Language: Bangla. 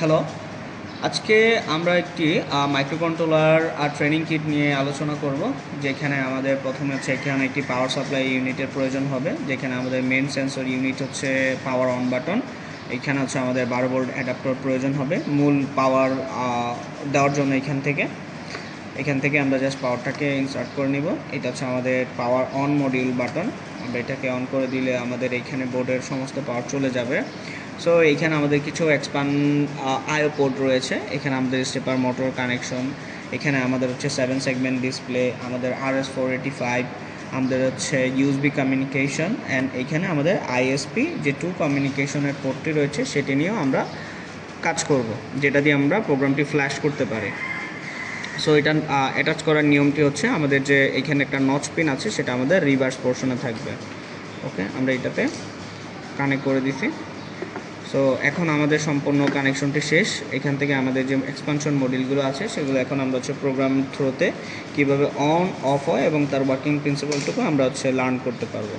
হ্যালো, আজকে আমরা একটি মাইক্রোকন্ট্রোলার আর ট্রেনিং কিট নিয়ে আলোচনা করব। যেখানে আমাদের প্রথমে হচ্ছে এখানে একটি পাওয়ার সাপ্লাই ইউনিটের প্রয়োজন হবে, যেখানে আমাদের মেন সেন্সর ইউনিট হচ্ছে পাওয়ার অন বাটন। এখানে হচ্ছে আমাদের 12 ভোল্ট অ্যাডাপ্টার প্রয়োজন হবে মূল পাওয়ার দেওয়ার জন্য। এখান থেকে আমরা জাস্ট পাওয়ারটাকে ইনসার্ট করে নিব। এটা হচ্ছে আমাদের পাওয়ার অন মডিউল বাটন। আমরা এটাকে অন করে দিলে আমাদের এইখানে বোর্ডের সমস্ত পাওয়ার চলে যাবে। সো এইখানে আমাদের কিছু এক্সপান্ড আইও পোর্ট রয়েছে। এখানে আমাদের স্টেপার মোটর কানেকশন, এখানে আমাদের হচ্ছে 7 সেগমেন্ট ডিসপ্লে, আমাদের RS485, আমাদের হচ্ছে ইউএসবি কমিউনিকেশন, অ্যান্ড এখানে আমাদের আইএসপি যে 2 কমিউনিকেশনের পোর্টটি রয়েছে সেটি নিয়েও আমরা কাজ করব, যেটা দিয়ে আমরা প্রোগ্রামটি ফ্ল্যাশ করতে পারি। সো এটা অ্যাটাচ করার নিয়মটি হচ্ছে আমাদের যে এখানে একটা নচ পিন আছে সেটা আমাদের রিভার্স পোর্শনে থাকবে। ওকে, আমরা এটাতে কানেক্ট করে দিছি। সো এখন আমাদের সম্পূর্ণ কানেকশনটি শেষ। এখান থেকে আমাদের যে এক্সপানশন মডিউলগুলো আছে সেগুলো এখন আমরা হচ্ছে প্রোগ্রাম থ্রুতে কীভাবে অন অফ হয় এবং তার ওয়ার্কিং প্রিন্সিপালটুকু আমরা হচ্ছে লার্ন করতে পারবো।